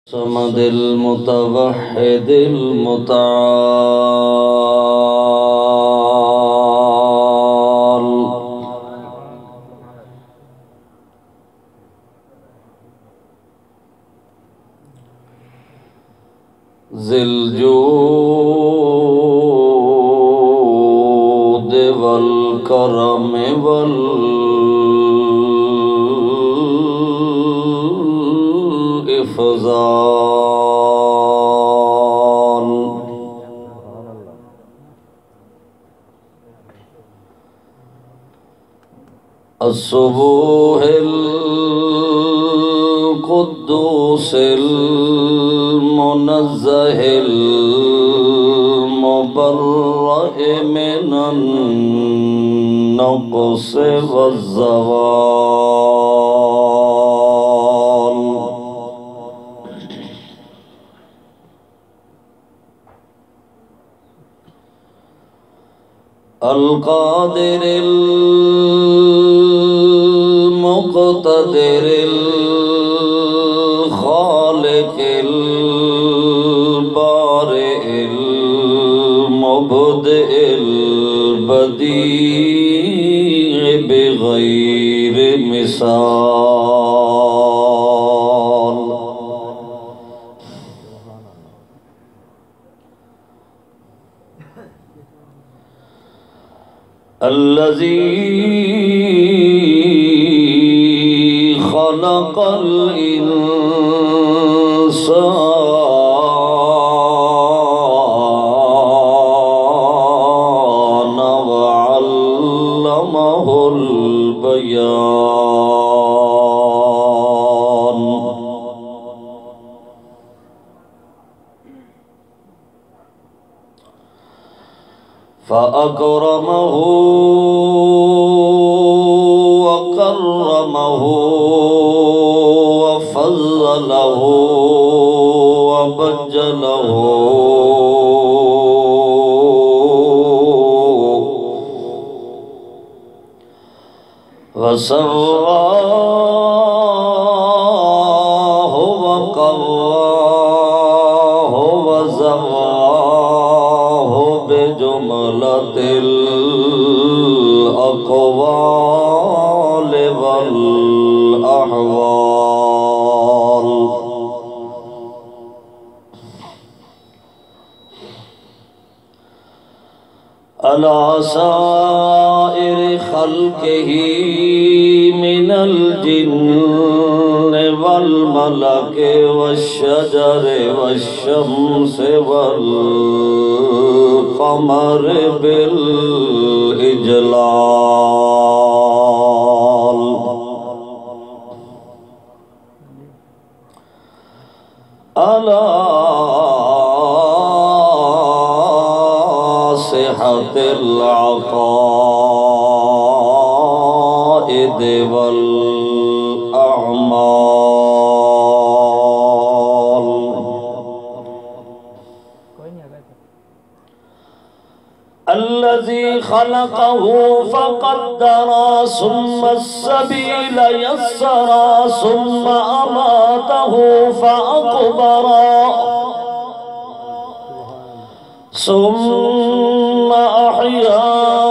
समदिल मुतवहिदिल मुताल ज़िल जूद वल करम वल इफ़ज़ाल अस्सुबूहिल कुद्दूसिल मुनज़्ज़हिल मुबर्रइ मिनन नक़्स वज़्ज़वाल अल-क़ादिरिल मुक़्तदिरिल ख़ालिक़िल बारिइल मुब्दिइल बदीइ बिग़ैरि मिसाल अल्लज़ी ख़लक़ल इंसान व अल्लमहुल बयान फ़अकरमहु वकर्रमहु वफ़ज़्ज़लहु वबज्जलहु वसव्वाहु वक़व्वाहु वज़व्वाहु बिजुमलतिल अक़वाल वल अहवाल अला साइरि ख़ल्क़िही मिनल जिन्न वल मलक वश्शजर वश्शम्स वल क़मर बिल इजलाल अला सिहतिल अक़ाइद वल अअमाल अल्लज़ी ख़लक़हु फ़क़द्दरा सुम्मा अस्सबील यस्सरा सुम्मा अमातहु फ़अक़बरा सुम्मा अहयाउन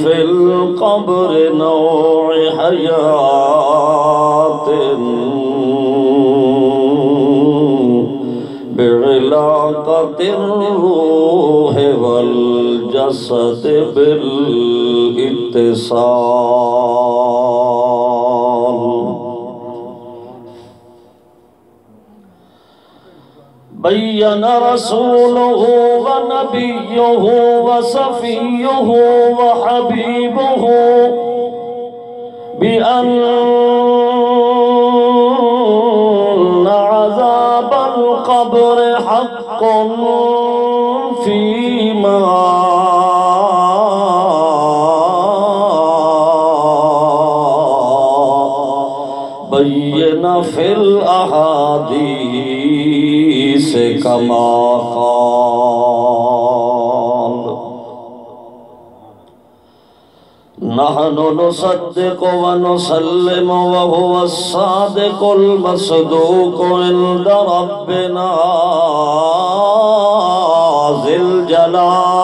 फिल क़ब्र नौइ हयातिन बिइलाक़तिर रूह वल जसद बिल इत्तिसाल बय्यन रसूलुहु व नबियुहु व सफ़ियुहु व हबीबुहु बिअन्न अज़ाबल क़ब्र हक़्क़ुन फ़ीमा बय्यन फ़िल अहादीस कमा क़ाल नहनु नुसद्दिकु व नुसल्लिमु व हुवा अस्सादिकुल मस्दूकु इंदा रब्बिना ज़िल जलाल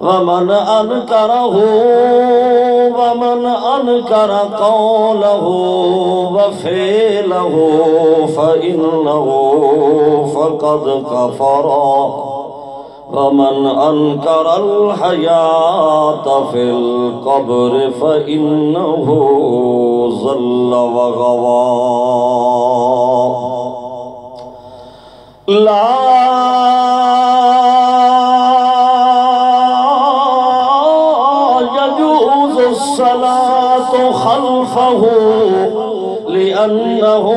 वमन अनकरहु वमन अनकर कौलहु व फ़ेलहु फ़इन्नहु फ़क़द कफ़रा वमन अनकरल हयात फ़िल क़ब्र फ़इन्नहु ज़ल्ल व गवा ला सलातो खल्फहु लिअन्नहु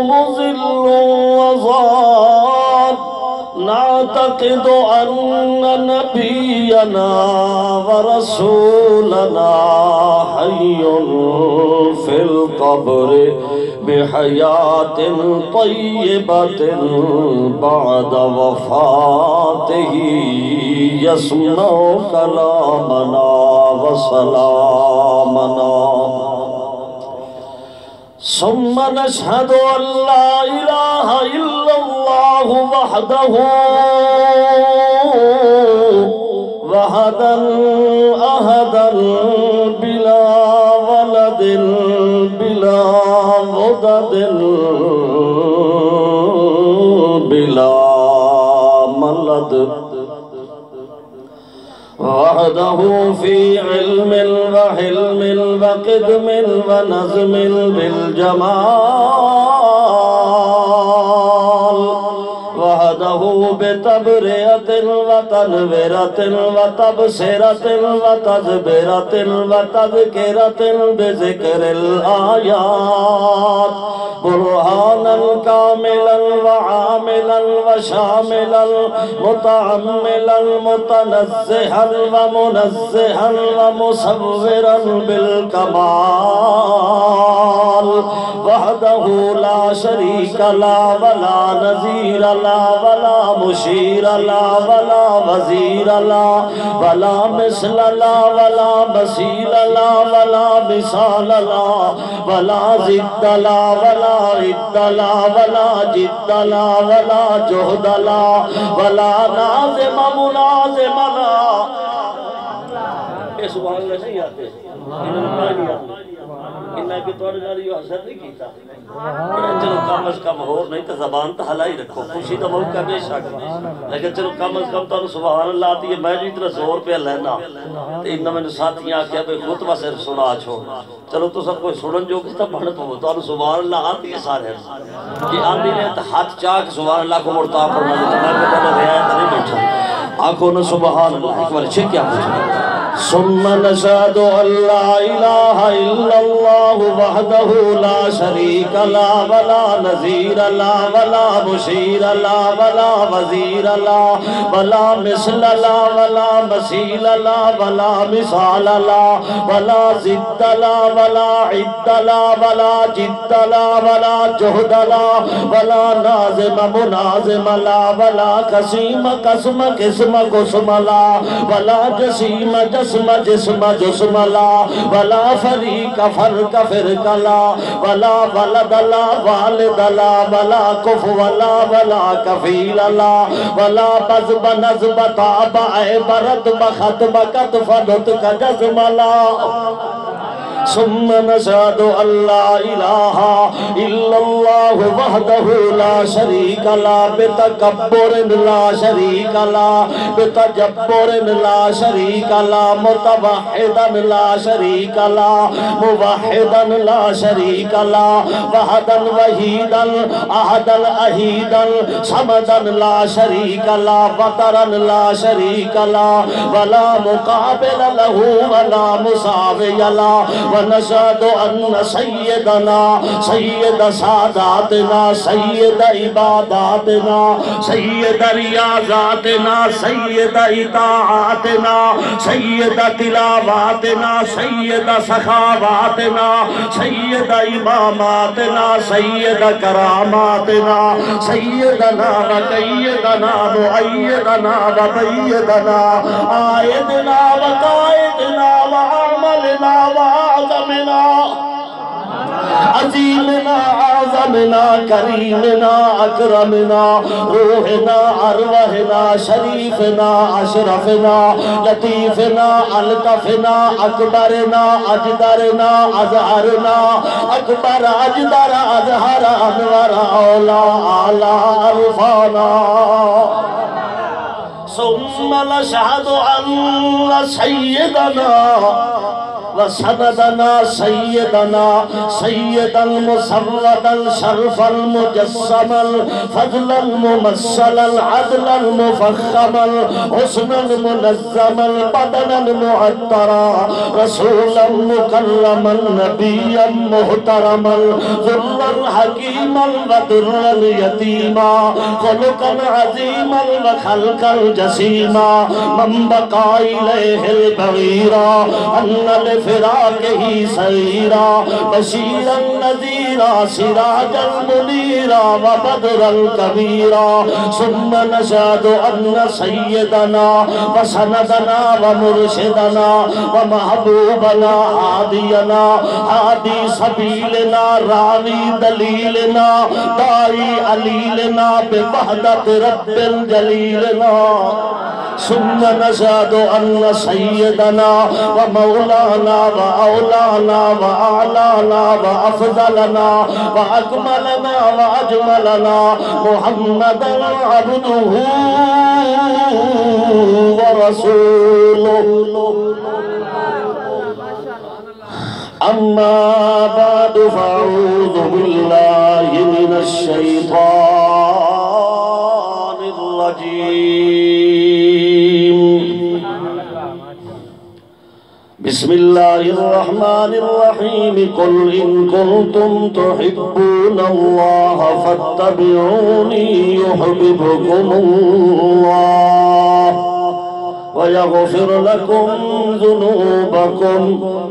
मुज़िल्लु वज़ाद नअतक़िदु अन्न नबियना व रसूलना हय्युन फ़िल क़ब्र बिहयातिन तय्यबतिन बअद वफ़ातिही यस्मउ कलामना व सलामना सुम्मा नशहदु अल्ला इलाहा इल्लल्लाहु वहदहु वहदन अहदन बिला वलदिन बिला मुददिन बिला मलद वहदहु फी इल्मिल व हिल्मिल व क़िदमिल व नज़्मिल बिल जमाल वहदहु बितबरियतिन व तनवीरतिन व तबसिरतिन व तज़बिरतिन व तज़किरतिन बिज़िक्रिल आयात बुरहानन कामिलन व आमिलन व शामिलन मुतअम्मिलन मुतनज़्ज़िहन व मुनज़्ज़िहन व मुसव्विरन बिल कमाल वहदहु ला शरीका ला वला नज़ीर ला वला मुशीर ला वला वज़ीर ला वला मिस्ल ला वला मसील ला वला मिसाल ला वला ज़िद्द ला वला इद्द ला वला जिद्द ला वला जुहद ला वला नाज़िम मुलाज़िम ला। ये सुभान अल्लाह नहीं आते इन्ना कि तोड़े नाल यो असर नहीं कीता चलो कम अज कम हो नहीं तो ज़बान तो हला ही रखो खुशी का मौका दे सकते लेकिन चलो कम अज कम तुहानू सुभान अल्लाह आती है मैं भी इतना जोर पे लेना तो इन्ना मैंने साथियां आख्या भाई खुतबा सिर्फ सुना छोड़ चलो तो सब कोई सुनन जो कि तब बढ़ पवो तुहानू सुभान अल्लाह आती है सारे कि आंदी ने तो हाथ चाक सुभान अल्लाह को मुर्ता फरमा दे मैं तो रियायत नहीं बैठा आंखों ने सुभान अल्लाह एक बार छे क्या पूछा सुम्मा नशहदु अल्ला इलाहा इल्लल्लाहु वहदहु ला शरीका ला वला नज़ीर ला वला मुशीर ला वला वज़ीर ला वला मिस्ल ला वला मसील ला वला मिसाल ला वला ज़िद्द ला वला इद्द ला वला जिद्द ला वला जुहद ला वला नाज़िम मुनाज़िम ला वला कसीम कसम किस्म कुस्म ला वला जसीम जिस्म जिस्म जुस्म ला वला फरीक फर्क फिरक ला वला वलद ला वालिद ला वला कुफ वला वला कफील ला वला बज़ब नज़ब ताब बरद बखत बकत फलत का जज़्म ला सुम्मा नशहदु अल्ला इलाहा इल्लल्लाहु वहदहु ला शरीका ला बितकब्बुरिन ला शरीका ला बितजब्बुरिन ला शरीका ला मुतवहिदन ला शरीका ला मुवहिदन ला शरीका ला वहदन वहीदन अहदन अहीदन समदन ला शरीका ला वतरन ला शरीका ला वला मुकाबिल लहू वला मुसाविय ला व नशहदु अन्न सय्यदना सय्यद सादातना सय्यद इबादातना सय्यद रियाज़ातना सय्यद इताअतना सय्यद तिलावातना सय्यद सखावातना सय्यद इमामातना सय्यद करामातना सय्यदना व कय्यदना व अय्यदना व बय्यदना आयदना व कायदना व अमलना व आज़मना अजीमना आज़मना करीमना अकरमना रूहना अरवहना शरीफना अशरफना लतीफना अलतफना अकबरना अजदरना अजहरना अकबर अजदर अजहर अनवर औला आला अरफाना सुम्मा नशहदु अन्न सय्यदना वसनदना सय्यदना सय्यदन मुसव्वदन शरफल मुजस्समल फज़लन मुमस्सलन अदलन मुफख्खमल हुस्नन मुनज़्ज़मल बदनन मुअत्तरा रसूलन मुकर्रमन नबिय्यन मुहतरमल ज़ुर्रन हकीमन व दुर्रन यतीमा खुलुकन अज़ीमन व खल्कन जसीमा मन बका इलैहिल बगीरा अन्नल फिराक ही सईरा बशीरन नज़ीरा सिराजल मुनीरा व बदरल कबीरा सुम्मा नशहदु अन्न सय्यदना व सनदना व मुर्शिदना व महबूबना हादियना हादी सबीलना रावी दलीलना दाई अलीलना बिवहदत रब्बिल जलीलना सुम्मा नशहदु अन्न सय्यदना व मौलाना व औलाना व आलाना व अफज़लना व अकमलना व अजमलना मुहम्मदन अब्दुहु व रसूलुहु अम्मा बअदु फ़अऊज़ु बिल्लाहि मिनश शैतानिर रजीम बिस्मिल्लाहिर्रहमानिर्रहीम कुल इन कुंतुम तुहिब्बूनल्लाह फत्तबिऊनी युहिब्बुकुमुल्लाह व यग़फिर लकुम ज़ुनूबकुम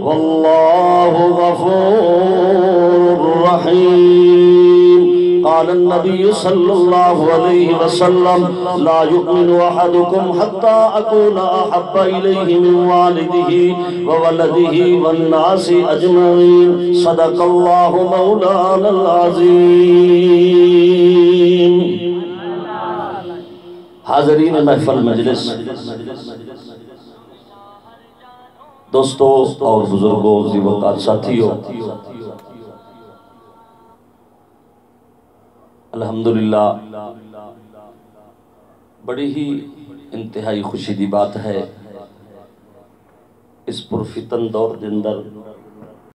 वल्लाहु गफ़ूरुर रहीम। क़ाल नबी सल्लल्लाहु अलैहि वसल्लम ला युमिनु अहदुकुम हत्ता अकूना अहब्बा इलैहि मिन वालिदिही व वलदिही वन नासि अजमईन। सदक़ल्लाहु मौलानल अज़ीम। हाज़रीन महफ़िल मजलिस, दोस्तों और बुजुर्गों, ज़ीवकार साथियों, अल्हम्दुलिल्लाह बड़ी ही इंतहाई खुशी की बात है इस पुरफितन दौर के अंदर